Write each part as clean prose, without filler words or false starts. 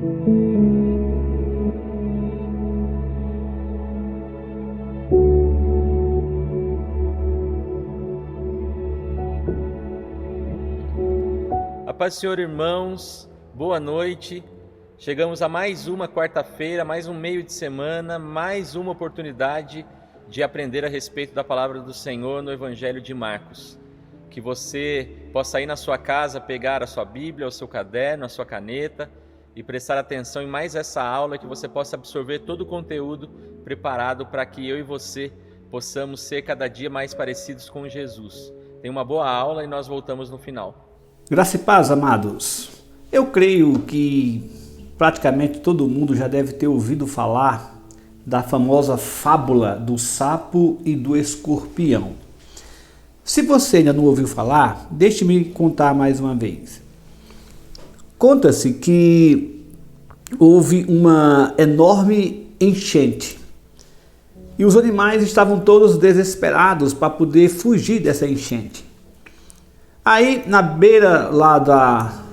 A paz do Senhor, irmãos, boa noite. Chegamos a mais uma quarta-feira, mais um meio de semana, mais uma oportunidade de aprender a respeito da palavra do Senhor no Evangelho de Marcos. Que você possa ir na sua casa, pegar a sua Bíblia, o seu caderno, a sua caneta e prestar atenção em mais essa aula, que você possa absorver todo o conteúdo preparado para que eu e você possamos ser cada dia mais parecidos com Jesus. Tenha uma boa aula e nós voltamos no final. Graça e paz, amados. Eu creio que praticamente todo mundo já deve ter ouvido falar da famosa fábula do sapo e do escorpião. Se você ainda não ouviu falar, deixe-me contar mais uma vez. Conta-se que houve uma enorme enchente e os animais estavam todos desesperados para poder fugir dessa enchente. Aí, na beira lá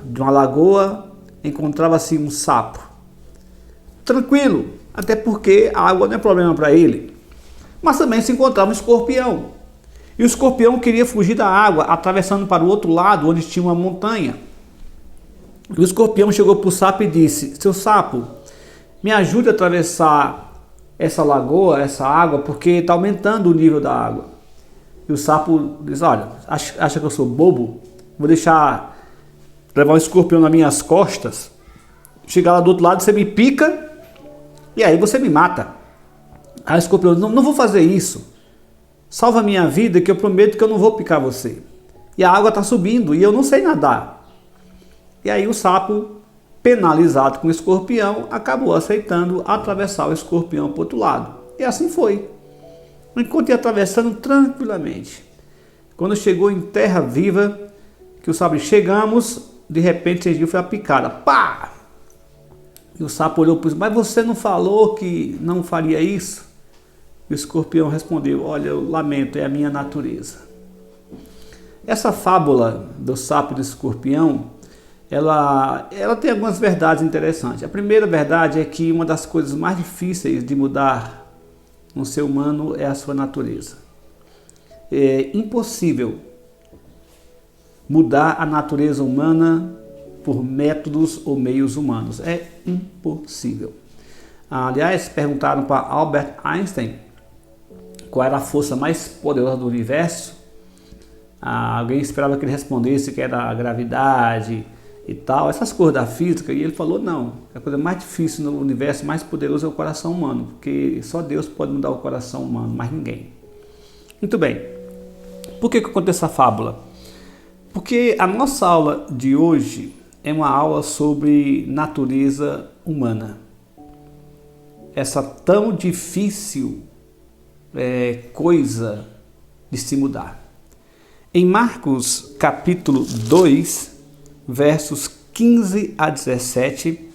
de uma lagoa, encontrava-se um sapo. Tranquilo, até porque a água não é problema para ele. Mas também se encontrava um escorpião. E o escorpião queria fugir da água, atravessando para o outro lado, onde tinha uma montanha. E o escorpião chegou para o sapo e disse: "Seu sapo, me ajude a atravessar essa lagoa, essa água, porque está aumentando o nível da água." E o sapo diz: "Olha, acha que eu sou bobo? Vou deixar levar um escorpião nas minhas costas, chegar lá do outro lado, você me pica e aí você me mata." Aí o escorpião diz: não vou fazer isso. Salva a minha vida, que eu prometo que eu não vou picar você. E a água está subindo e eu não sei nadar." E aí o sapo, penalizado com o escorpião, acabou aceitando atravessar o escorpião para o outro lado. E assim foi. Enquanto ia atravessando tranquilamente. Quando chegou em terra viva, que o sapo disse: "Chegamos", de repente sentiu foi a picada. Pá! E o sapo olhou para ele: "Mas você não falou que não faria isso?" E o escorpião respondeu: "Olha, eu lamento, é a minha natureza." Essa fábula do sapo e do escorpião, ela tem algumas verdades interessantes. A primeira verdade é que uma das coisas mais difíceis de mudar no ser humano é a sua natureza. É impossível mudar a natureza humana por métodos ou meios humanos. É impossível. Aliás, perguntaram para Albert Einstein qual era a força mais poderosa do universo. Alguém esperava que ele respondesse que era a gravidade e tal, essas coisas da física, e ele falou: não, a coisa mais difícil no universo, mais poderoso é o coração humano, porque só Deus pode mudar o coração humano, mais ninguém. Muito bem, por que eu contei essa fábula? Porque a nossa aula de hoje é uma aula sobre natureza humana, essa tão difícil coisa de se mudar. Em Marcos capítulo 2, versos 15 a 17,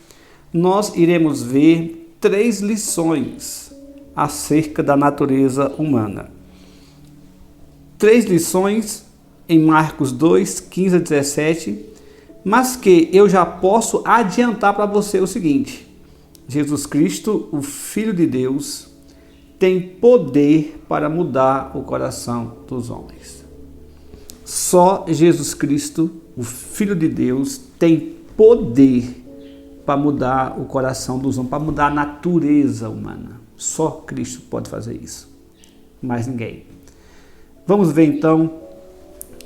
nós iremos ver 3 lições acerca da natureza humana. 3 lições em Marcos 2, 15 a 17, mas que eu já posso adiantar para você o seguinte: Jesus Cristo, o Filho de Deus, tem poder para mudar o coração dos homens. Só Jesus Cristo, o Filho de Deus, tem poder para mudar o coração dos homens, para mudar a natureza humana. Só Cristo pode fazer isso, mais ninguém. Vamos ver então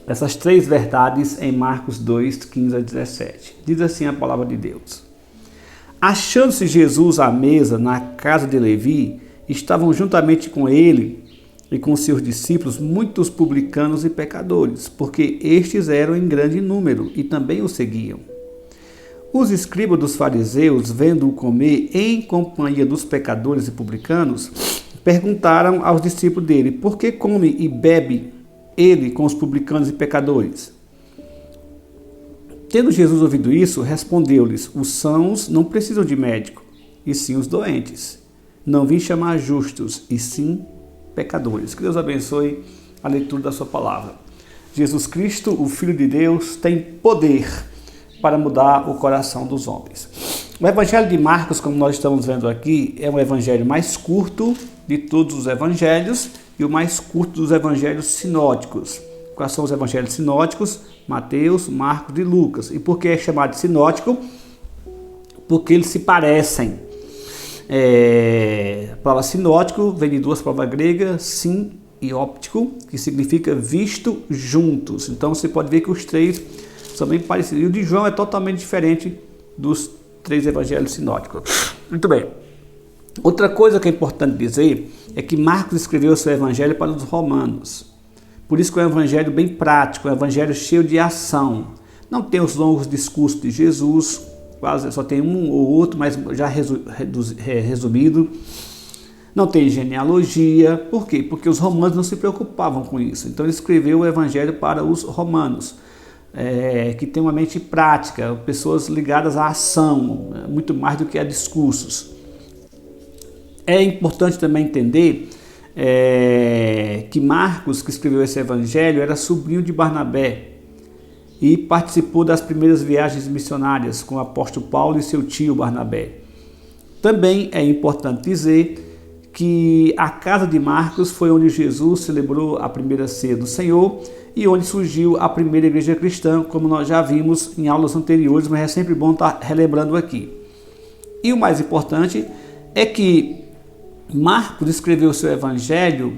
essas 3 verdades em Marcos 2, 15 a 17. Diz assim a palavra de Deus: "Achando-se Jesus à mesa na casa de Levi, estavam juntamente com ele e com seus discípulos muitos publicanos e pecadores, porque estes eram em grande número e também o seguiam. Os escribas dos fariseus, vendo-o comer em companhia dos pecadores e publicanos, perguntaram aos discípulos dele: por que come e bebe ele com os publicanos e pecadores? Tendo Jesus ouvido isso, respondeu-lhes: os sãos não precisam de médico, e sim os doentes. Não vim chamar justos, e sim pecadores. Que Deus abençoe a leitura da sua palavra. Jesus Cristo, o Filho de Deus, tem poder para mudar o coração dos homens. O Evangelho de Marcos, como nós estamos vendo aqui, é um evangelho mais curto de todos os evangelhos e o mais curto dos evangelhos sinóticos. Quais são os evangelhos sinóticos? Mateus, Marcos e Lucas. E por que é chamado de sinótico? Porque eles se parecem. A palavra sinótico vem de duas palavras gregas, sin e óptico, que significa visto juntos. Então você pode ver que os três são bem parecidos. E o de João é totalmente diferente dos três evangelhos sinóticos. Muito bem. Outra coisa que é importante dizer é que Marcos escreveu o seu evangelho para os romanos. Por isso que é um evangelho bem prático, é um evangelho cheio de ação. Não tem os longos discursos de Jesus, quase só tem um ou outro, mas já resumido. Não tem genealogia. Por quê? Porque os romanos não se preocupavam com isso. Então ele escreveu o evangelho para os romanos, que tem uma mente prática, pessoas ligadas à ação, muito mais do que a discursos. É importante também entender que Marcos, que escreveu esse evangelho, era sobrinho de Barnabé e participou das primeiras viagens missionárias com o apóstolo Paulo e seu tio Barnabé. Também é importante dizer que a casa de Marcos foi onde Jesus celebrou a primeira ceia do Senhor e onde surgiu a primeira igreja cristã, como nós já vimos em aulas anteriores, mas é sempre bom estar relembrando aqui. E o mais importante é que Marcos escreveu o seu evangelho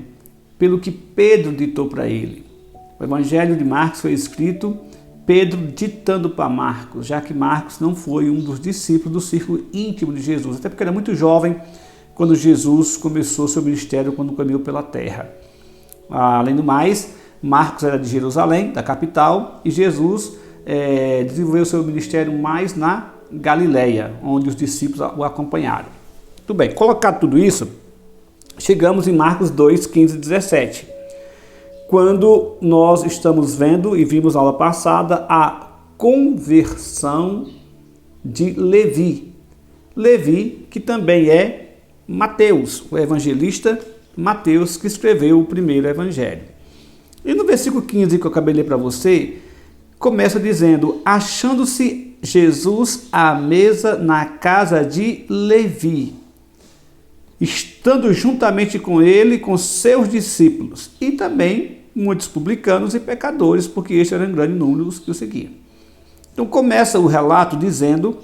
pelo que Pedro ditou para ele. O evangelho de Marcos foi escrito Pedro ditando para Marcos, já que Marcos não foi um dos discípulos do círculo íntimo de Jesus, até porque era muito jovem quando Jesus começou seu ministério, quando caminhou pela terra. Além do mais, Marcos era de Jerusalém, da capital, e Jesus desenvolveu seu ministério mais na Galileia, onde os discípulos o acompanharam. Tudo bem, colocado tudo isso, chegamos em Marcos 2, 15 e 17, quando nós estamos vendo e vimos na aula passada a conversão de Levi. Levi, que também é Mateus, o evangelista Mateus, que escreveu o primeiro evangelho. E no versículo 15 que eu acabei de ler para você, começa dizendo: achando-se Jesus à mesa na casa de Levi, estando juntamente com ele, com seus discípulos, e também muitos publicanos e pecadores, porque este era um grande número os que o seguiam. Então começa o relato dizendo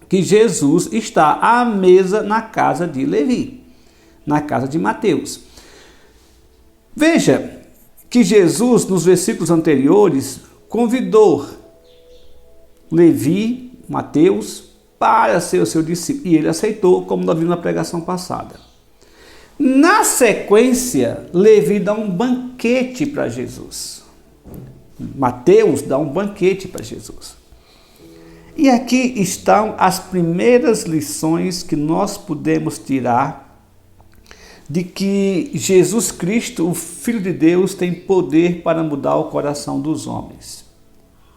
que Jesus está à mesa na casa de Levi, na casa de Mateus. Veja que Jesus, nos versículos anteriores, convidou Levi, Mateus, para ser o seu discípulo, e ele aceitou, como nós vimos na pregação passada. Na sequência, Levi dá um banquete para Jesus. Mateus dá um banquete para Jesus. E aqui estão as primeiras lições que nós podemos tirar de que Jesus Cristo, o Filho de Deus, tem poder para mudar o coração dos homens.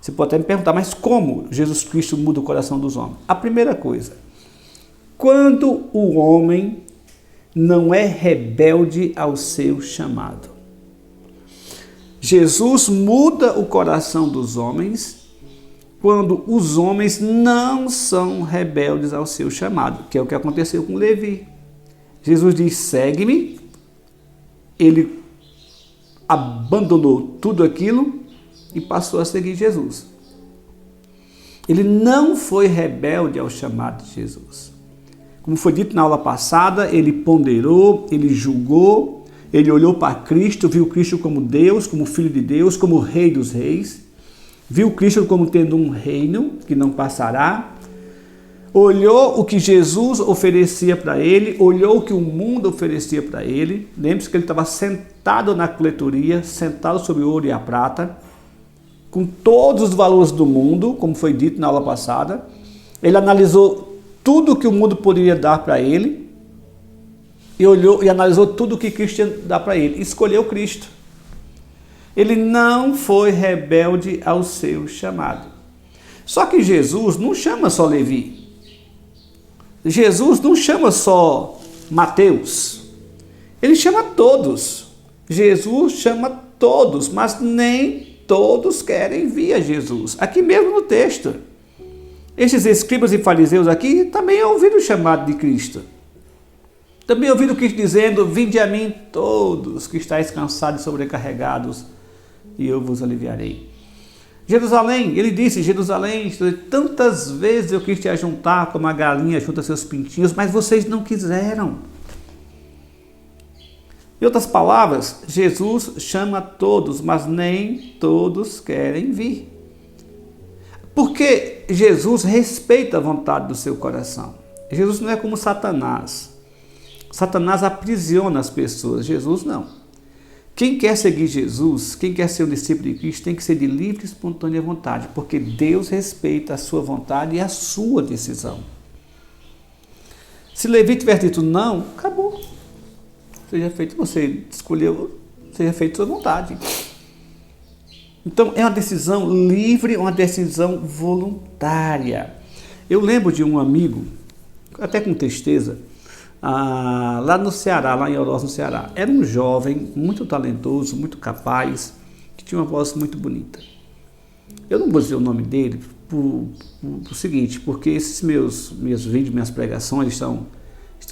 Você pode até me perguntar, mas como Jesus Cristo muda o coração dos homens? A primeira coisa, quando o homem não é rebelde ao seu chamado. Jesus muda o coração dos homens quando os homens não são rebeldes ao seu chamado, que é o que aconteceu com Levi. Jesus diz: segue-me. Ele abandonou tudo aquilo e passou a seguir Jesus. Ele não foi rebelde ao chamado de Jesus. Como foi dito na aula passada, ele ponderou, ele julgou, ele olhou para Cristo, viu Cristo como Deus, como Filho de Deus, como Rei dos Reis, viu Cristo como tendo um reino que não passará, olhou o que Jesus oferecia para ele, olhou o que o mundo oferecia para ele. Lembre-se que ele estava sentado na coletoria, sentado sobre o ouro e a prata, com todos os valores do mundo, como foi dito na aula passada. Ele analisou tudo que o mundo poderia dar para ele e olhou e analisou tudo que Cristo ia dar para ele. Escolheu Cristo. Ele não foi rebelde ao seu chamado. Só que Jesus não chama só Levi. Jesus não chama só Mateus. Ele chama todos. Jesus chama todos, mas nem todos querem vir a Jesus. Aqui mesmo no texto. Esses escribas e fariseus aqui também ouviram o chamado de Cristo. Também ouviram Cristo dizendo: vinde a mim todos que estáis cansados e sobrecarregados, e eu vos aliviarei. Jerusalém, ele disse: Jerusalém, tantas vezes eu quis te ajuntar como a galinha junta seus pintinhos, mas vocês não quiseram. Em outras palavras, Jesus chama todos, mas nem todos querem vir. Porque Jesus respeita a vontade do seu coração. Jesus não é como Satanás. Satanás aprisiona as pessoas, Jesus não. Quem quer seguir Jesus, quem quer ser um discípulo de Cristo, tem que ser de livre e espontânea vontade, porque Deus respeita a sua vontade e a sua decisão. Se Levi tiver dito não, acabou. Seja feito, você escolheu, seja feito sua vontade. Então é uma decisão livre, uma decisão voluntária. Eu lembro de um amigo, até com tristeza, lá no Ceará, lá em Oroz, no Ceará. Era um jovem muito talentoso, muito capaz, que tinha uma voz muito bonita. Eu não vou dizer o nome dele por seguinte, porque esses meus vídeos, minhas pregações estão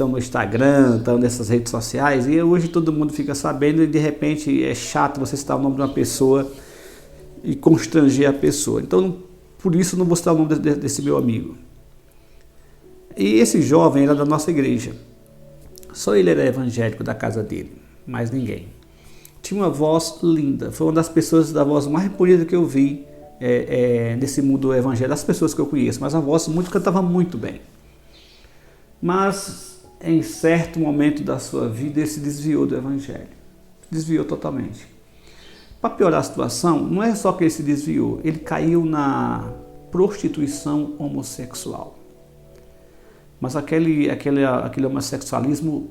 no Instagram, estão nessas redes sociais, e hoje todo mundo fica sabendo e de repente é chato você citar o nome de uma pessoa e constranger a pessoa. Então, por isso não vou citar o nome desse meu amigo. E esse jovem era da nossa igreja. Só ele era evangélico da casa dele, mais ninguém. Tinha uma voz linda, foi uma das pessoas da voz mais bonita que eu vi nesse mundo evangélico, das pessoas que eu conheço, mas a voz cantava muito bem. Mas em certo momento da sua vida ele se desviou do evangelho, desviou totalmente. Para piorar a situação, não é só que ele se desviou, ele caiu na prostituição homossexual. Mas aquele homossexualismo,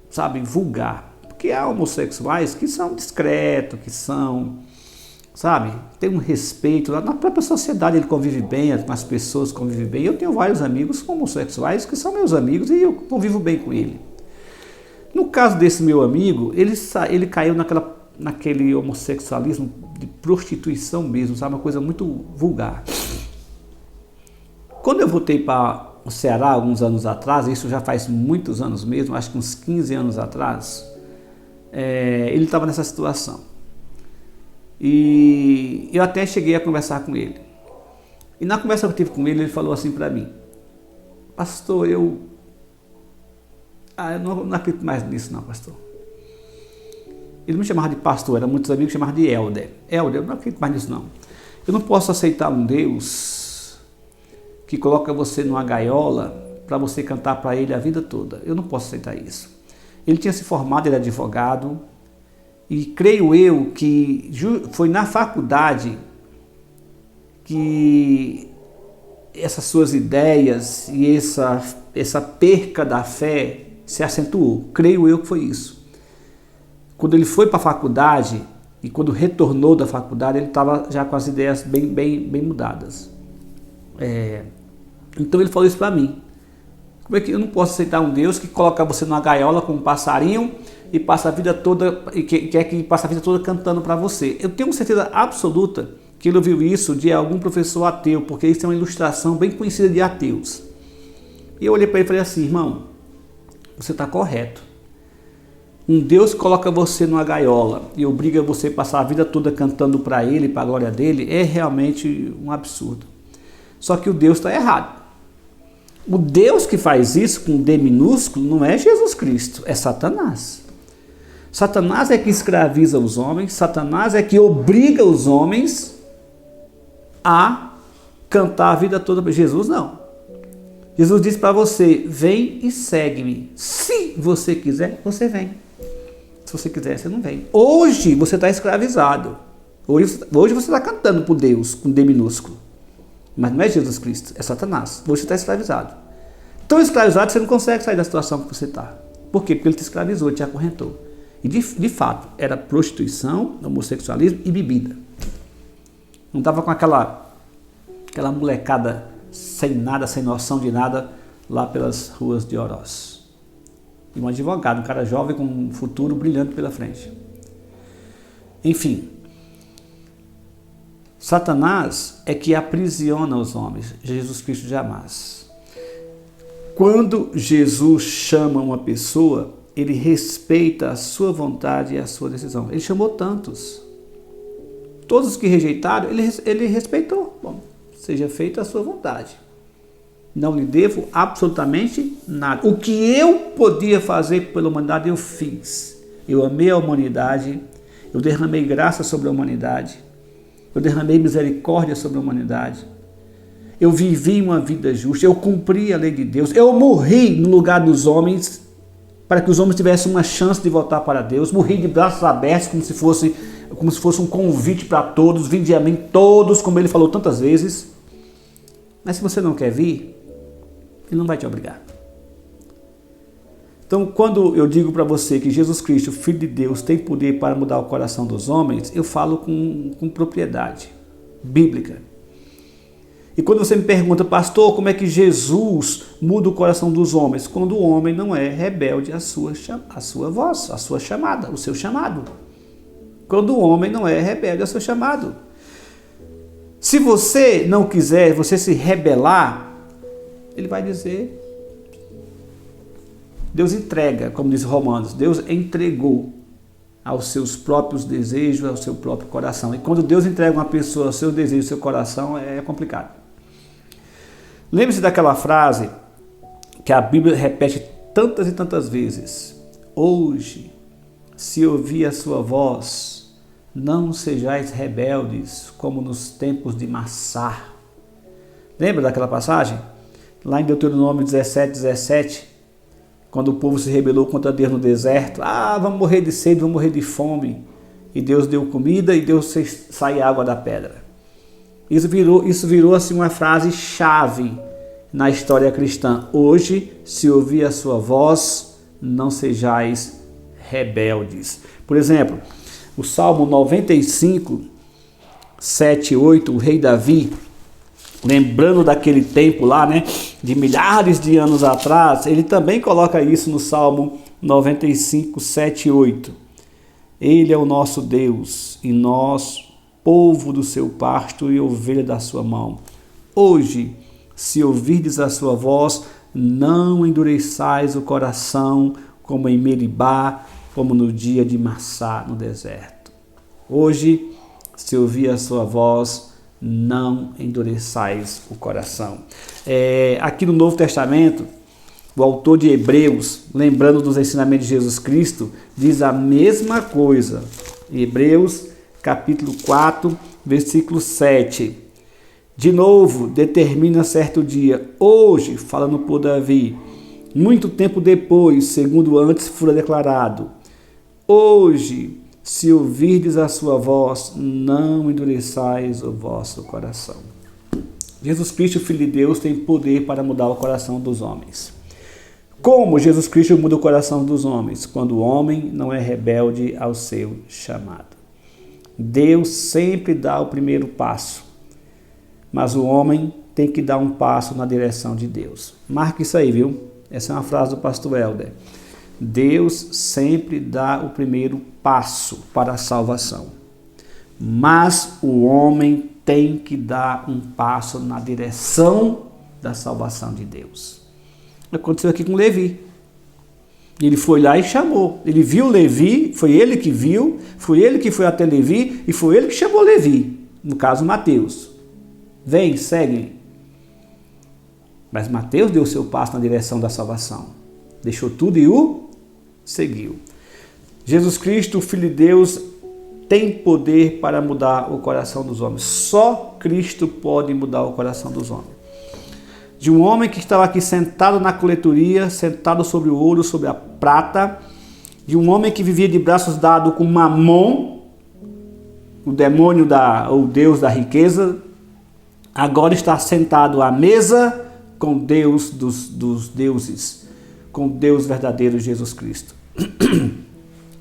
sabe, vulgar. Porque há homossexuais que são discretos, que são, sabe, tem um respeito. Na própria sociedade ele convive bem, as pessoas convivem bem. Eu tenho vários amigos homossexuais que são meus amigos e eu convivo bem com ele. No caso desse meu amigo, ele caiu naquele homossexualismo de prostituição mesmo, sabe, uma coisa muito vulgar. Quando eu voltei para o Ceará, alguns anos atrás, isso já faz muitos anos mesmo, acho que uns 15 anos atrás, ele estava nessa situação. E eu até cheguei a conversar com ele. E na conversa que eu tive com ele, ele falou assim para mim: pastor, eu não acredito mais nisso não, pastor. Ele me chamava de pastor, eram muitos amigos que chamavam de Helder. Helder, eu não acredito mais nisso não. Eu não posso aceitar um Deus que coloca você numa gaiola para você cantar para ele a vida toda. Eu não posso aceitar isso. Ele tinha se formado, ele era advogado, e creio eu que foi na faculdade que essas suas ideias e essa perca da fé se acentuou. Creio eu que foi isso. Quando ele foi para a faculdade e quando retornou da faculdade, ele estava já com as ideias bem mudadas. Então ele falou isso para mim: como é que eu não posso aceitar um Deus que coloca você numa gaiola com um passarinho e passa a vida toda e quer que passe a vida toda cantando para você? Eu tenho certeza absoluta que ele ouviu isso de algum professor ateu, porque isso é uma ilustração bem conhecida de ateus. E eu olhei para ele e falei assim: irmão, você está correto. Um Deus que coloca você numa gaiola e obriga você a passar a vida toda cantando para ele, para a glória dele, é realmente um absurdo. Só que o Deus está errado. O Deus que faz isso com D minúsculo não é Jesus Cristo, é Satanás. Satanás é que escraviza os homens, Satanás é que obriga os homens a cantar a vida toda. Jesus não. Jesus diz para você: vem e segue-me. Se você quiser, você vem. Se você quiser, você não vem. Hoje você está escravizado. Hoje você está cantando por Deus com D minúsculo. Mas não é Jesus Cristo, é Satanás. Hoje você está escravizado. Tão escravizado que você não consegue sair da situação que você está. Por quê? Porque ele te escravizou, te acorrentou. E de fato, era prostituição, homossexualismo e bebida. Não estava com aquela molecada sem nada, sem noção de nada, lá pelas ruas de Oroz. E um advogado, um cara jovem com um futuro brilhante pela frente. Enfim. Satanás é que aprisiona os homens, Jesus Cristo jamais. Quando Jesus chama uma pessoa, ele respeita a sua vontade e a sua decisão. Ele chamou tantos. Todos os que rejeitaram, ele respeitou. Bom, seja feita a sua vontade. Não lhe devo absolutamente nada. O que eu podia fazer pela humanidade, eu fiz. Eu amei a humanidade, eu derramei graça sobre a humanidade, eu derramei misericórdia sobre a humanidade. Eu vivi uma vida justa, eu cumpri a lei de Deus, eu morri no lugar dos homens, para que os homens tivessem uma chance de voltar para Deus. Morri de braços abertos, como se fosse um convite para todos. Vinde a mim todos, como ele falou tantas vezes. Mas se você não quer vir, ele não vai te obrigar. Então, quando eu digo para você que Jesus Cristo, Filho de Deus, tem poder para mudar o coração dos homens, eu falo com propriedade bíblica. E quando você me pergunta, pastor, como é que Jesus muda o coração dos homens? Quando o homem não é rebelde à sua voz, à sua chamada, o seu chamado. Quando o homem não é rebelde ao seu chamado. Se você não quiser, você se rebelar, ele vai dizer, Deus entrega, como diz Romanos, Deus entregou aos seus próprios desejos, ao seu próprio coração. E quando Deus entrega uma pessoa ao seu desejo, ao seu coração, é complicado. Lembre-se daquela frase que a Bíblia repete tantas e tantas vezes. Hoje, se ouvir a sua voz, não sejais rebeldes como nos tempos de Massá. Lembra daquela passagem? Lá em Deuteronômio 17, quando o povo se rebelou contra Deus no deserto. Vamos morrer de sede, vamos morrer de fome. E Deus deu comida e Deus fez sair água da pedra. Isso virou assim uma frase chave na história cristã. Hoje, se ouvir a sua voz, não sejais rebeldes. Por exemplo, o Salmo 95, 7 e 8, o rei Davi, lembrando daquele tempo lá, de milhares de anos atrás, ele também coloca isso no Salmo 95, 7 e 8. Ele é o nosso Deus e nós, povo do seu pasto e ovelha da sua mão. Hoje, se ouvirdes a sua voz, não endureçais o coração como em Meribá, como no dia de Massá no deserto. Hoje, se ouvir a sua voz, não endureçais o coração. Aqui no Novo Testamento, o autor de Hebreus, lembrando dos ensinamentos de Jesus Cristo, diz a mesma coisa. Hebreus, capítulo 4, versículo 7. De novo, determina certo dia, hoje, falando por Davi, muito tempo depois, segundo antes fora declarado, hoje, se ouvirdes a sua voz, não endureçais o vosso coração. Jesus Cristo, Filho de Deus, tem poder para mudar o coração dos homens. Como Jesus Cristo muda o coração dos homens? Quando o homem não é rebelde ao seu chamado. Deus sempre dá o primeiro passo, mas o homem tem que dar um passo na direção de Deus. Marque isso aí, viu? Essa é uma frase do pastor Helder. Deus sempre dá o primeiro passo para a salvação, mas o homem tem que dar um passo na direção da salvação de Deus. Aconteceu aqui com Levi. Ele foi lá e chamou. Ele viu Levi, foi ele que viu, foi ele que foi até Levi e foi ele que chamou Levi. No caso, Mateus. Vem, segue. Mas Mateus deu o seu passo na direção da salvação. Deixou tudo e o seguiu. Jesus Cristo, Filho de Deus, tem poder para mudar o coração dos homens. Só Cristo pode mudar o coração dos homens. De um homem que estava aqui sentado na coletoria, sentado sobre o ouro, sobre a prata, de um homem que vivia de braços dados com Mamon, o demônio o Deus da riqueza, agora está sentado à mesa com Deus dos deuses, com Deus verdadeiro Jesus Cristo.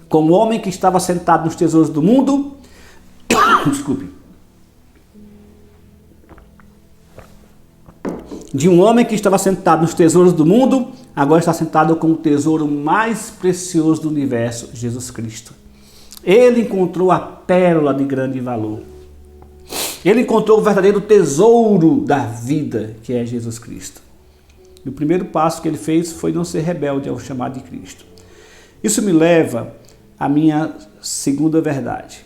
Com o homem que estava sentado nos tesouros do mundo, desculpe, de um homem que estava sentado nos tesouros do mundo, agora está sentado com o tesouro mais precioso do universo, Jesus Cristo. Ele encontrou a pérola de grande valor. Ele encontrou o verdadeiro tesouro da vida, que é Jesus Cristo. E o primeiro passo que ele fez foi não ser rebelde ao chamado de Cristo. Isso me leva à minha segunda verdade.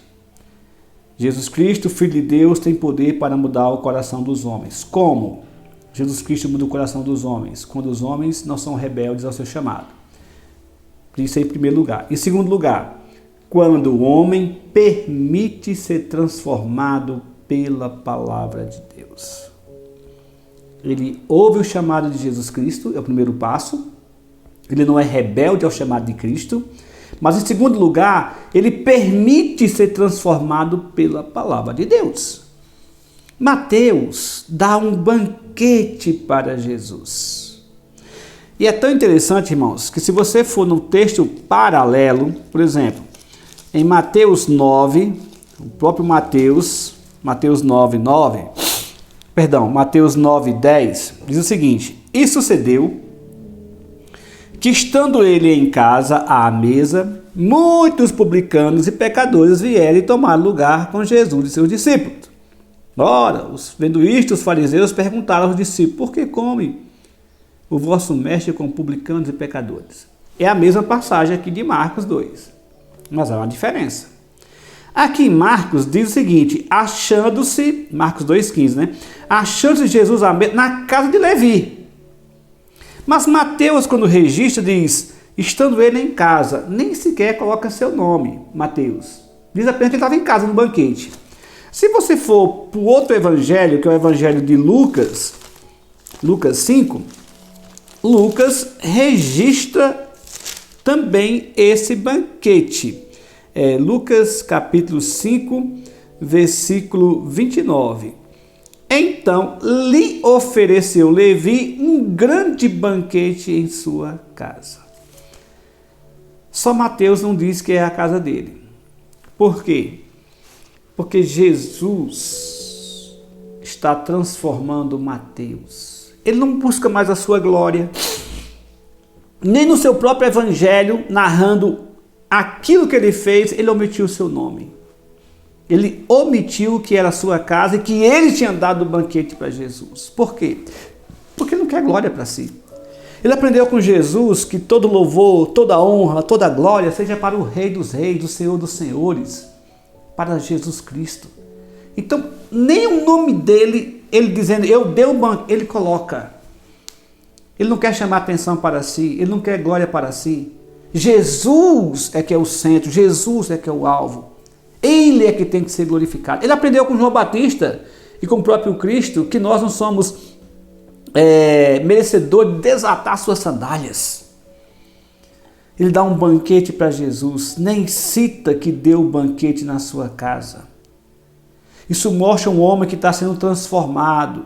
Jesus Cristo, Filho de Deus, tem poder para mudar o coração dos homens. Como? Jesus Cristo muda o coração dos homens, quando os homens não são rebeldes ao seu chamado. Isso em primeiro lugar. Em segundo lugar, quando o homem permite ser transformado pela palavra de Deus. Ele ouve o chamado de Jesus Cristo, é o primeiro passo. Ele não é rebelde ao chamado de Cristo. Mas em segundo lugar, ele permite ser transformado pela palavra de Deus. Mateus dá um banquete para Jesus. E é tão interessante, irmãos, que se você for no texto paralelo, por exemplo, em Mateus 9, o próprio Mateus 9:10, diz o seguinte: E sucedeu que, estando ele em casa à mesa, muitos publicanos e pecadores vieram e tomaram lugar com Jesus e seus discípulos. Ora, vendo isto, os fariseus perguntaram aos discípulos: Por que come o vosso mestre com publicanos e pecadores? É a mesma passagem aqui de Marcos 2, mas há uma diferença. Aqui em Marcos diz o seguinte: achando-se, Marcos 2,15, né? Achando-se Jesus na casa de Levi. Mas Mateus, quando registra, diz, estando ele em casa, nem sequer coloca seu nome, Mateus. Diz apenas que ele estava em casa no banquete. Se você for para o outro evangelho, que é o evangelho de Lucas, Lucas 5, Lucas registra também esse banquete. Lucas capítulo 5, versículo 29. Então lhe ofereceu Levi um grande banquete em sua casa. Só Mateus não diz que é a casa dele. Por quê? Porque Jesus está transformando Mateus. Ele não busca mais a sua glória, nem no seu próprio evangelho, narrando aquilo que ele fez, ele omitiu o seu nome. Ele omitiu que era a sua casa e que ele tinha dado o banquete para Jesus. Por quê? Porque ele não quer glória para si. Ele aprendeu com Jesus que todo louvor, toda honra, toda glória seja para o Rei dos Reis, o Senhor dos Senhores, para Jesus Cristo. Então, nem o nome dele, ele dizendo, eu dei o banquete, ele coloca. Ele não quer chamar atenção para si, ele não quer glória para si. Jesus é que é o centro, Jesus é que é o alvo. Ele é que tem que ser glorificado. Ele aprendeu com João Batista e com o próprio Cristo que nós não somos merecedores de desatar suas sandálias. Ele dá um banquete para Jesus, nem cita que deu o banquete na sua casa. Isso mostra um homem que está sendo transformado,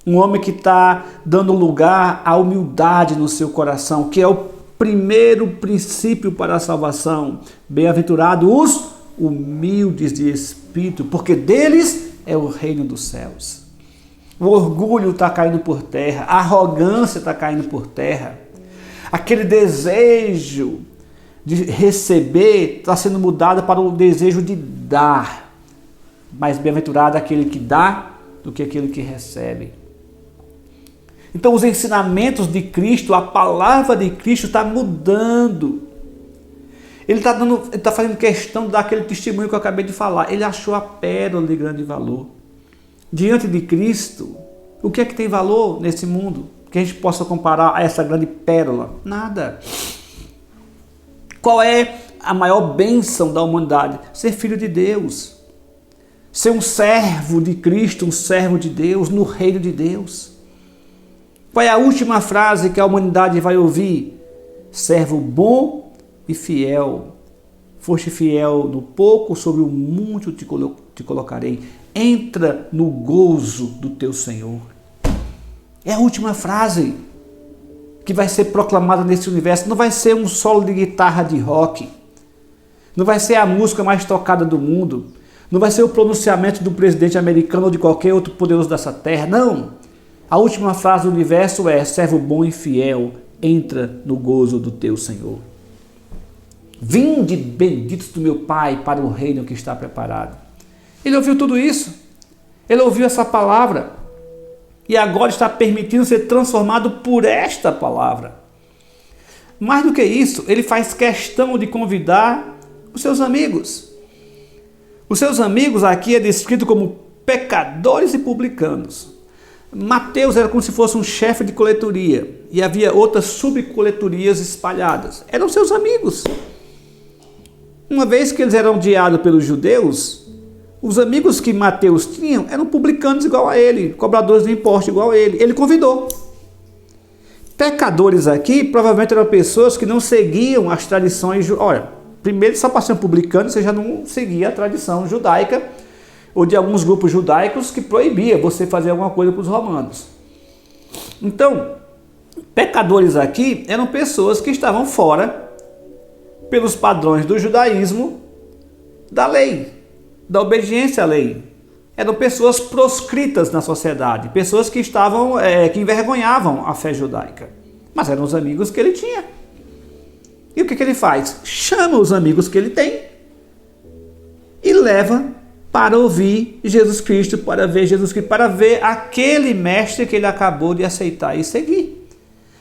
um homem que está dando lugar à humildade no seu coração, que é o primeiro princípio para a salvação. Bem-aventurados os humildes de espírito, porque deles é o reino dos céus. O orgulho está caindo por terra, a arrogância está caindo por terra, aquele desejo de receber está sendo mudado para o desejo de dar. Mais bem-aventurado aquele que dá do que aquele que recebe. Então os ensinamentos de Cristo, a palavra de Cristo está mudando. Ele está fazendo questão de dar aquele testemunho que eu acabei de falar. Ele achou a pérola de grande valor. Diante de Cristo, o que é que tem valor nesse mundo? Que a gente possa comparar a essa grande pérola? Nada. Qual é a maior bênção da humanidade? Ser filho de Deus. Ser um servo de Cristo, um servo de Deus, no reino de Deus. Qual é a última frase que a humanidade vai ouvir? Servo bom e fiel. Foste fiel no pouco, sobre o muito te colocarei. Entra no gozo do teu Senhor. É a última frase que vai ser proclamada nesse universo. Não vai ser um solo de guitarra de rock. Não vai ser a música mais tocada do mundo. Não vai ser o pronunciamento do presidente americano ou de qualquer outro poderoso dessa terra. Não. A última frase do universo é: servo bom e fiel, entra no gozo do teu Senhor. Vinde benditos do meu Pai para o reino que está preparado. Ele ouviu tudo isso. Ele ouviu essa palavra e agora está permitindo ser transformado por esta palavra. Mais do que isso, ele faz questão de convidar os seus amigos. Os seus amigos aqui é descrito como pecadores e publicanos. Mateus era como se fosse um chefe de coletoria e havia outras subcoletorias espalhadas. Eram seus amigos. Uma vez que eles eram odiados pelos judeus, os amigos que Mateus tinha eram publicanos igual a ele, cobradores de imposto igual a ele. Ele convidou. Pecadores aqui provavelmente eram pessoas que não seguiam as tradições. Olha, primeiro só para ser um publicano você já não seguia a tradição judaica ou de alguns grupos judaicos que proibia você fazer alguma coisa para os romanos. Então, pecadores aqui eram pessoas que estavam fora pelos padrões do judaísmo, da lei, da obediência à lei. Eram pessoas proscritas na sociedade, pessoas que estavam, que envergonhavam a fé judaica. Mas eram os amigos que ele tinha. E o que ele faz? Chama os amigos que ele tem e leva para ouvir Jesus Cristo, para ver Jesus Cristo, para ver aquele mestre que ele acabou de aceitar e seguir.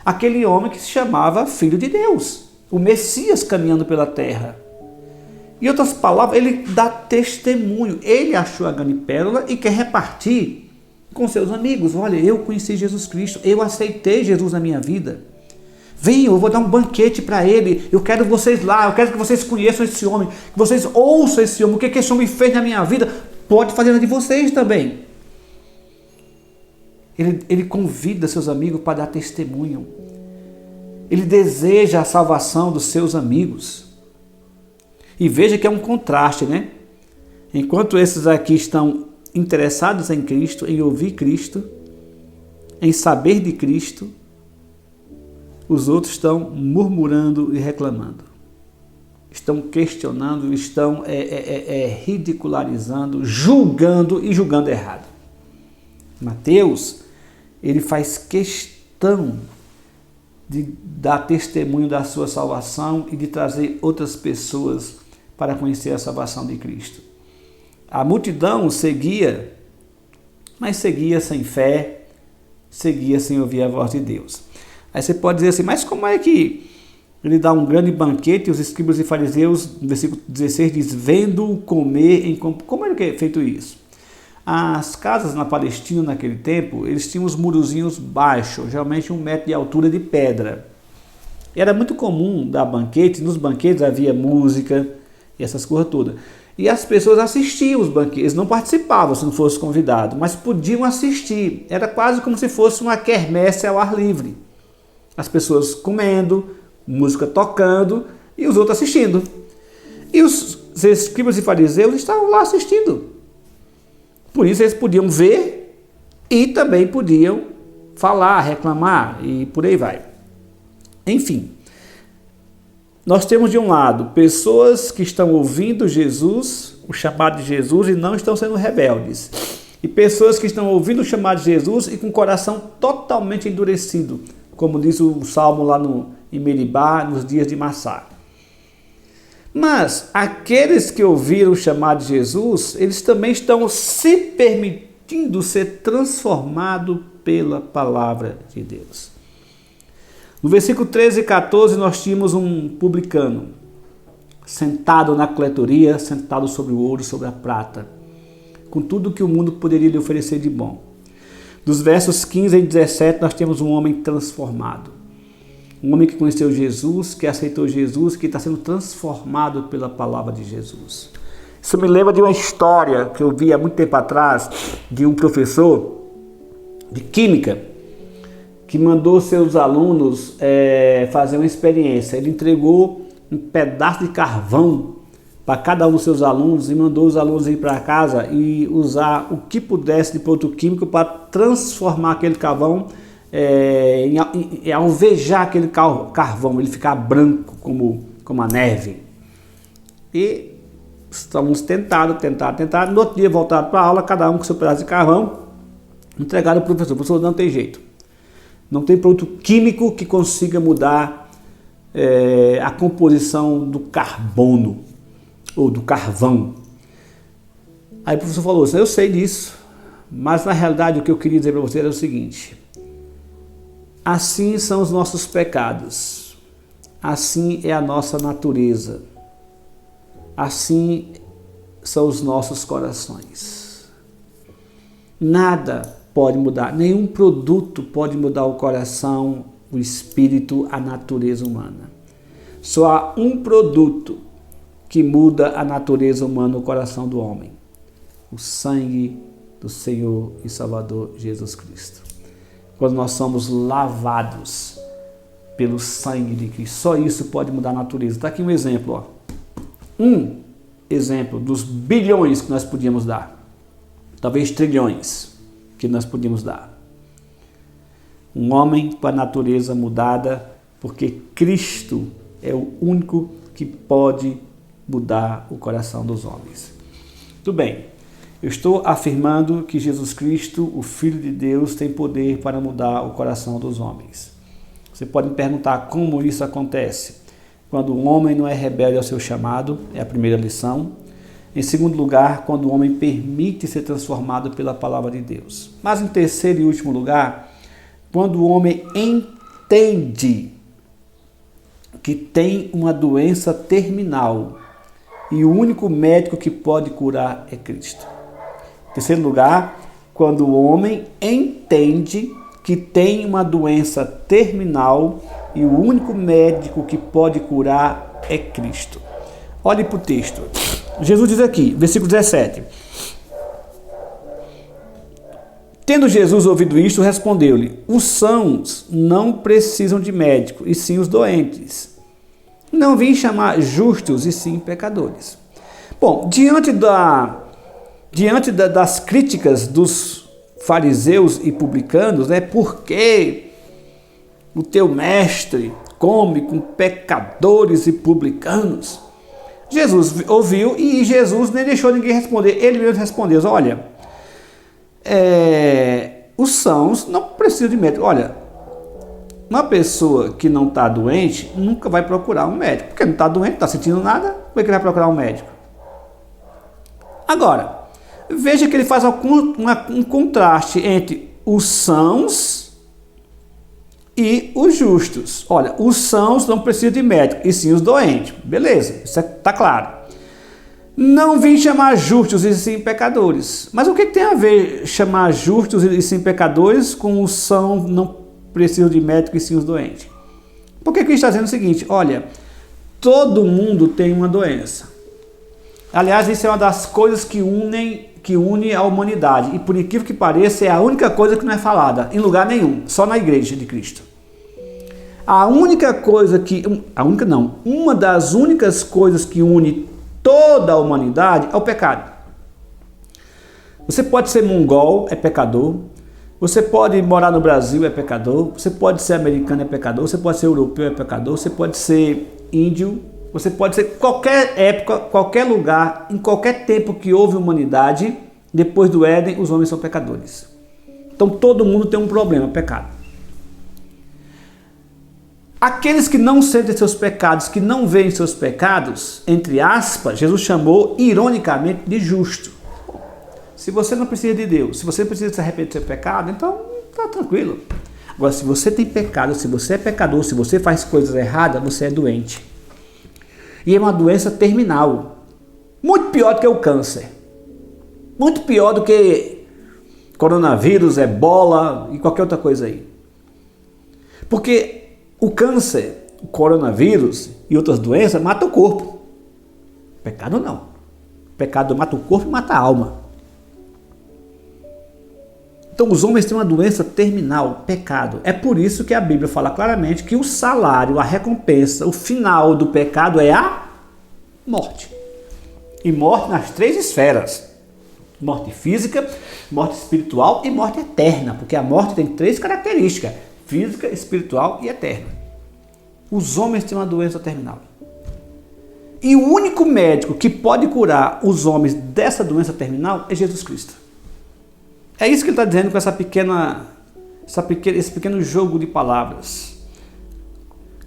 Aquele homem que se chamava Filho de Deus, o Messias caminhando pela terra. Em outras palavras, ele dá testemunho. Ele achou a grande pérola e quer repartir com seus amigos. Olha, eu conheci Jesus Cristo, eu aceitei Jesus na minha vida. Venham, eu vou dar um banquete para ele. Eu quero vocês lá, eu quero que vocês conheçam esse homem, que vocês ouçam esse homem. O que esse homem fez na minha vida, pode fazer na de vocês também. Ele convida seus amigos para dar testemunho. Ele deseja a salvação dos seus amigos. E veja que é um contraste, né? Enquanto esses aqui estão interessados em Cristo, em ouvir Cristo, em saber de Cristo, os outros estão murmurando e reclamando. Estão questionando, estão ridicularizando, julgando e julgando errado. Mateus, ele faz questão de dar testemunho da sua salvação e de trazer outras pessoas para conhecer a salvação de Cristo. A multidão seguia, mas seguia sem fé, seguia sem ouvir a voz de Deus. Aí você pode dizer assim, mas como é que ele dá um grande banquete e os escribas e fariseus, no versículo 16, diz, vendo-o comer, como era que é feito isso? As casas na Palestina naquele tempo, eles tinham os murozinhos baixos, geralmente 1 metro de altura de pedra. E era muito comum dar banquetes, nos banquetes havia música e essas coisas todas. E as pessoas assistiam os banquetes, eles não participavam se não fosse convidado, mas podiam assistir. Era quase como se fosse uma quermesse ao ar livre. As pessoas comendo, música tocando e os outros assistindo. E os escribas e fariseus estavam lá assistindo. Por isso eles podiam ver e também podiam falar, reclamar e por aí vai. Enfim, nós temos de um lado pessoas que estão ouvindo Jesus, o chamado de Jesus, e não estão sendo rebeldes. E pessoas que estão ouvindo o chamado de Jesus e com o coração totalmente endurecido, como diz o Salmo lá em Meribá, nos dias de Massá. Mas aqueles que ouviram o chamado de Jesus, eles também estão se permitindo ser transformados pela palavra de Deus. No versículo 13 e 14 nós tínhamos um publicano sentado na coletoria, sentado sobre o ouro, sobre a prata, com tudo que o mundo poderia lhe oferecer de bom. Dos versos 15 e 17 nós temos um homem transformado. Um homem que conheceu Jesus, que aceitou Jesus, que está sendo transformado pela palavra de Jesus. Isso me lembra de uma história que eu vi há muito tempo atrás, de um professor de química, que mandou seus alunos fazer uma experiência. Ele entregou um pedaço de carvão para cada um dos seus alunos e mandou os alunos ir para casa e usar o que pudesse de produto químico para transformar aquele carvão, alvejar aquele carvão, ele ficar branco como a neve. E os alunos tentaram. No outro dia voltaram para a aula, cada um com seu pedaço de carvão, entregaram ao professor. O professor, não tem jeito. Não tem produto químico que consiga mudar a composição do carbono ou do carvão. Aí o professor falou assim, eu sei disso, Mas na realidade o que eu queria dizer para você era o seguinte: assim são os nossos pecados, assim é a nossa natureza, assim são os nossos corações. Nada pode mudar, nenhum produto pode mudar o coração, o espírito, a natureza humana. Só há um produto que muda a natureza humana, o coração do homem: o sangue do Senhor e Salvador Jesus Cristo. Quando nós somos lavados pelo sangue de Cristo, só isso pode mudar a natureza. Está aqui um exemplo, ó. Um exemplo dos bilhões que nós podíamos dar, talvez trilhões que nós podíamos dar. Um homem com a natureza mudada, porque Cristo é o único que pode mudar o coração dos homens. Tudo bem, eu estou afirmando que Jesus Cristo, o Filho de Deus, tem poder para mudar o coração dos homens. Você pode me perguntar como isso acontece. Quando o homem não é rebelde ao seu chamado, é a primeira lição. Em segundo lugar, quando o homem permite ser transformado pela palavra de Deus. Mas em terceiro e último lugar, quando o homem entende que tem uma doença terminal e o único médico que pode curar é Cristo. Em terceiro lugar, quando o homem entende que tem uma doença terminal e o único médico que pode curar é Cristo. Olhe para o texto. Jesus diz aqui, versículo 17. Tendo Jesus ouvido isto, respondeu-lhe: os sãos não precisam de médico, e sim os doentes. Não vim chamar justos, e sim pecadores. Bom, diante das críticas dos fariseus e publicanos, por que o teu mestre come com pecadores e publicanos? Jesus ouviu e Jesus nem deixou ninguém responder. Ele mesmo respondeu: olha, os sãos não precisam de médico. Olha, uma pessoa que não está doente nunca vai procurar um médico, porque não está doente, não está sentindo nada, como é que ele vai procurar um médico? Agora, veja que ele faz um contraste entre os sãos e os justos. Olha, os sãos não precisam de médico, e sim os doentes. Beleza, isso está claro. Não vim chamar justos e sim pecadores. Mas o que tem a ver chamar justos e sim pecadores com os sãos não precisam de médico e sim os doentes? Porque Cristo está dizendo o seguinte: olha, todo mundo tem uma doença. Aliás, isso é uma das coisas que une a humanidade. E por incrível que pareça, é a única coisa que não é falada em lugar nenhum, só na igreja de Cristo. Uma das únicas coisas que une toda a humanidade é o pecado. Você pode ser mongol, é pecador. Você pode morar no Brasil, é pecador. Você pode ser americano, é pecador. Você pode ser europeu, é pecador. Você pode ser índio. Você pode ser qualquer época, qualquer lugar, em qualquer tempo que houve humanidade. Depois do Éden, os homens são pecadores. Então todo mundo tem um problema, pecado. Aqueles que não sentem seus pecados, que não veem seus pecados, entre aspas, Jesus chamou ironicamente de justo. Se você não precisa de Deus, se você precisa se arrepender do seu pecado, então está tranquilo. Agora, se você tem pecado, se você é pecador, se você faz coisas erradas, você é doente. E é uma doença terminal. Muito pior do que o câncer. Muito pior do que coronavírus, ebola e qualquer outra coisa aí. Porque o câncer, o coronavírus e outras doenças matam o corpo. Pecado não. O pecado mata o corpo e mata a alma. Então os homens têm uma doença terminal, pecado. É por isso que a Bíblia fala claramente que o salário, a recompensa, o final do pecado é a morte. E morte nas 3 esferas. Morte física, morte espiritual e morte eterna. Porque a morte tem 3 características: física, espiritual e eterna. Os homens têm uma doença terminal. E o único médico que pode curar os homens dessa doença terminal é Jesus Cristo. É isso que ele está dizendo com esse pequeno jogo de palavras.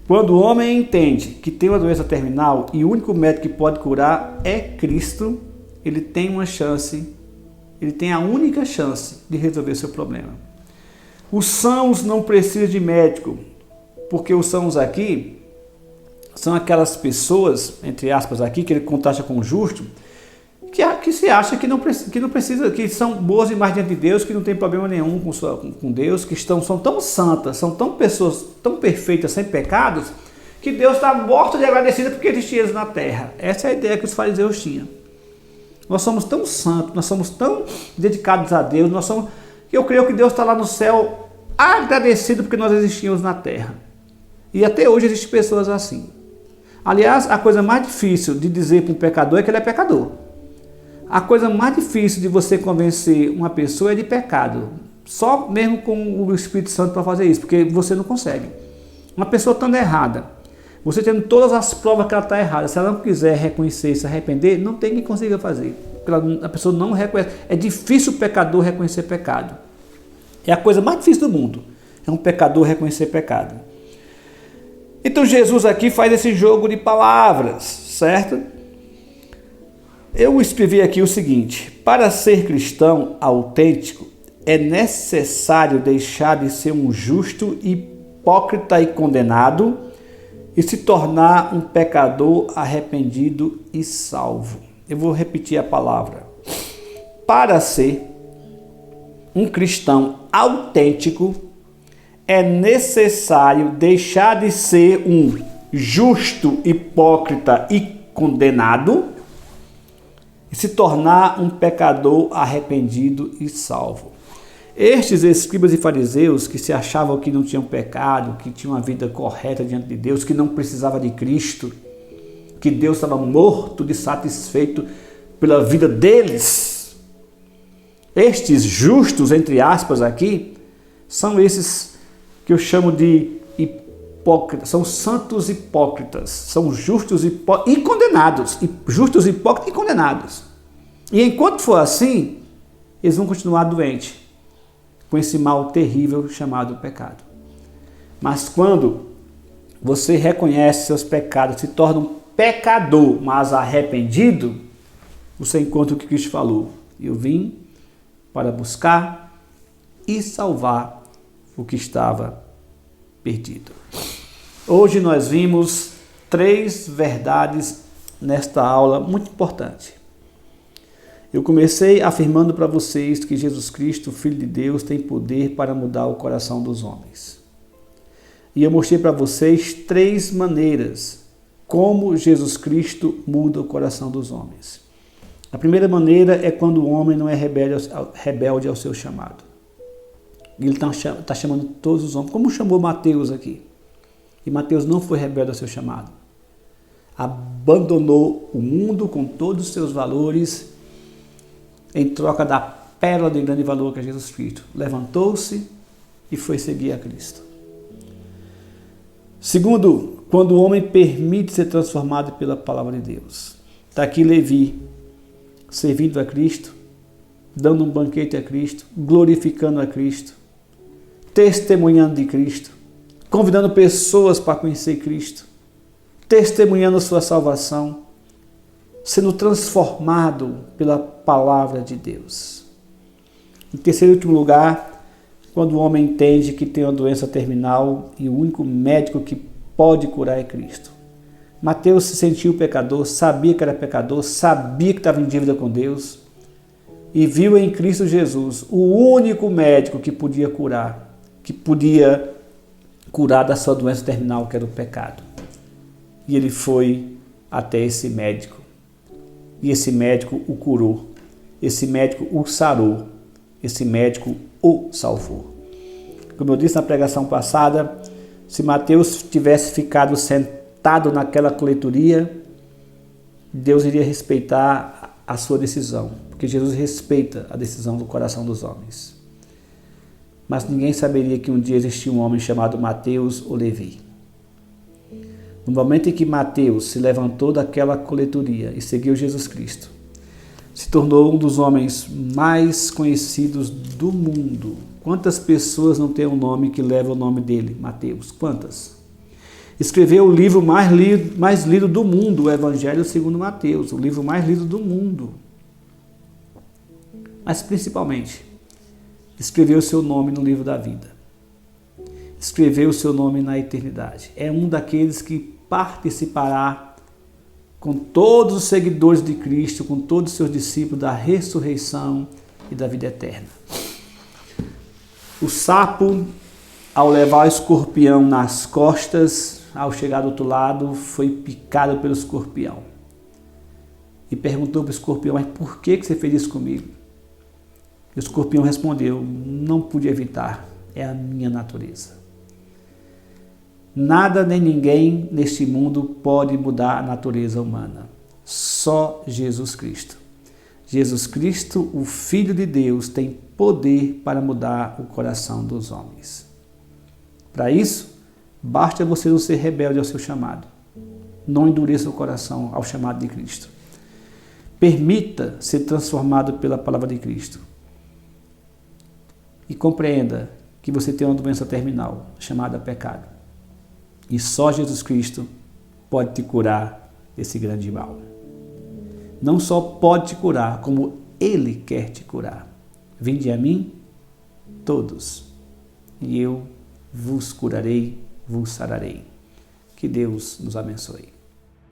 Quando o homem entende que tem uma doença terminal e o único médico que pode curar é Cristo, ele tem uma chance Ele tem a única chance de resolver seu problema. Os sãos não precisam de médico, porque os sãos aqui são aquelas pessoas, entre aspas aqui, que ele contrasta com o justo, que se acha que não precisa, que são boas demais diante de Deus, que não tem problema nenhum com Deus, que são tão santas, são tão pessoas tão perfeitas, sem pecados, que Deus está morto de agradecido porque existia eles na terra. Essa é a ideia que os fariseus tinham. Nós somos tão santos, nós somos tão dedicados a Deus, que eu creio que Deus está lá no céu agradecido porque nós existíamos na terra. E até hoje existem pessoas assim. Aliás, a coisa mais difícil de dizer para um pecador é que ele é pecador. A coisa mais difícil de você convencer uma pessoa é de pecado. Só mesmo com o Espírito Santo para fazer isso, porque você não consegue. Uma pessoa estando errada, você tendo todas as provas que ela está errada, se ela não quiser reconhecer e se arrepender, não tem quem consiga fazer. A pessoa não reconhece. É difícil o pecador reconhecer pecado. É a coisa mais difícil do mundo. É um pecador reconhecer pecado. Então Jesus aqui faz esse jogo de palavras, certo? Eu escrevi aqui o seguinte: para ser cristão autêntico, é necessário deixar de ser um justo, hipócrita e condenado e se tornar um pecador arrependido e salvo. Eu vou repetir a palavra. Para ser um cristão autêntico, é necessário deixar de ser um justo, hipócrita e condenado e se tornar um pecador arrependido e salvo. Estes escribas e fariseus que se achavam que não tinham pecado, que tinham uma vida correta diante de Deus, que não precisava de Cristo, que Deus estava morto de satisfeito pela vida deles. Estes justos, entre aspas aqui, são esses que eu chamo de hipócritas, são santos hipócritas, são justos e condenados, justos, hipócritas e condenados. E enquanto for assim, eles vão continuar doentes com esse mal terrível chamado pecado. Mas quando você reconhece seus pecados, se torna um pecador, mas arrependido, você encontra o que Cristo falou: eu vim para buscar e salvar o que estava perdido. Hoje nós vimos 3 verdades nesta aula muito importante. Eu comecei afirmando para vocês que Jesus Cristo, Filho de Deus, tem poder para mudar o coração dos homens. E eu mostrei para vocês 3 maneiras como Jesus Cristo muda o coração dos homens. A primeira maneira é quando o homem não é rebelde ao seu chamado. Ele está chamando todos os homens, como chamou Mateus aqui. E Mateus não foi rebelde ao seu chamado. Abandonou o mundo com todos os seus valores em troca da pérola de grande valor que é Jesus Cristo. Levantou-se e foi seguir a Cristo. Segundo, quando o homem permite ser transformado pela palavra de Deus. Está aqui Levi, servindo a Cristo, dando um banquete a Cristo, glorificando a Cristo, testemunhando de Cristo, convidando pessoas para conhecer Cristo, testemunhando sua salvação, sendo transformado pela palavra de Deus. Em terceiro e último lugar, quando o homem entende que tem uma doença terminal e o único médico que pode curar é Cristo. Mateus se sentiu pecador, sabia que era pecador, sabia que estava em dívida com Deus e viu em Cristo Jesus o único médico que podia curar da sua doença terminal, que era o pecado. E ele foi até esse médico. E esse médico o curou. Esse médico o sarou. Esse médico o salvou. Como eu disse na pregação passada, se Mateus tivesse ficado sentado naquela coletoria, Deus iria respeitar a sua decisão, porque Jesus respeita a decisão do coração dos homens. Mas ninguém saberia que um dia existia um homem chamado Mateus ou Levi. No momento em que Mateus se levantou daquela coletoria e seguiu Jesus Cristo, se tornou um dos homens mais conhecidos do mundo. Quantas pessoas não têm um nome que leva o nome dele? Mateus. Quantas? Escreveu o livro mais lido do mundo, o Evangelho segundo Mateus, o livro mais lido do mundo. mas principalmente, escreveu o seu nome no livro da vida. Escreveu o seu nome na eternidade. É um daqueles que participará com todos os seguidores de Cristo, com todos os seus discípulos, da ressurreição e da vida eterna. O sapo, ao levar o escorpião nas costas, ao chegar do outro lado, foi picado pelo escorpião. E perguntou para o escorpião: mas por que você fez isso comigo? E o escorpião respondeu: não pude evitar, é a minha natureza. Nada nem ninguém neste mundo pode mudar a natureza humana. Só Jesus Cristo. Jesus Cristo, o Filho de Deus, tem poder para mudar o coração dos homens. Para isso, basta você não ser rebelde ao seu chamado. Não endureça o coração ao chamado de Cristo. Permita ser transformado pela palavra de Cristo. E compreenda que você tem uma doença terminal chamada pecado. E só Jesus Cristo pode te curar desse grande mal. Não só pode te curar, como Ele quer te curar. Vinde a mim, todos, e eu vos curarei, vos sararei. Que Deus nos abençoe.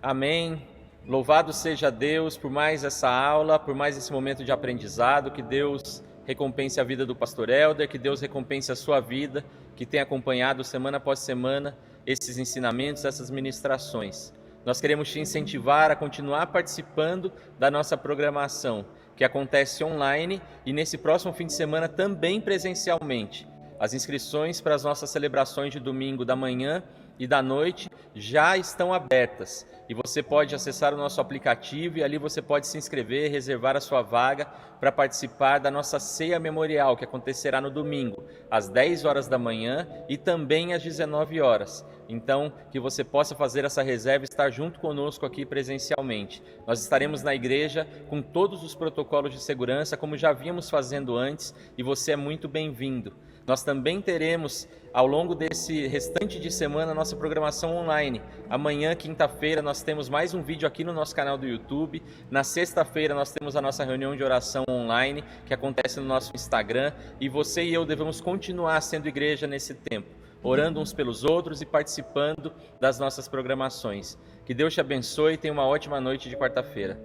Amém. Louvado seja Deus por mais essa aula, por mais esse momento de aprendizado. Que Deus recompense a vida do pastor Helder, que Deus recompense a sua vida, que tem acompanhado semana após semana esses ensinamentos, essas ministrações. Nós queremos te incentivar a continuar participando da nossa programação, que acontece online e nesse próximo fim de semana também presencialmente. As inscrições para as nossas celebrações de domingo da manhã e da noite já estão abertas. E você pode acessar o nosso aplicativo e ali você pode se inscrever, reservar a sua vaga para participar da nossa ceia memorial, que acontecerá no domingo, às 10 horas da manhã e também às 19 horas. Então, que você possa fazer essa reserva e estar junto conosco aqui presencialmente. Nós estaremos na igreja com todos os protocolos de segurança, como já vínhamos fazendo antes, e você é muito bem-vindo. Nós também teremos, ao longo desse restante de semana, a nossa programação online. Amanhã, quinta-feira, nós temos mais um vídeo aqui no nosso canal do YouTube. Na sexta-feira, nós temos a nossa reunião de oração online, que acontece no nosso Instagram. E você e eu devemos continuar sendo igreja nesse tempo, orando uns pelos outros e participando das nossas programações. Que Deus te abençoe e tenha uma ótima noite de quarta-feira.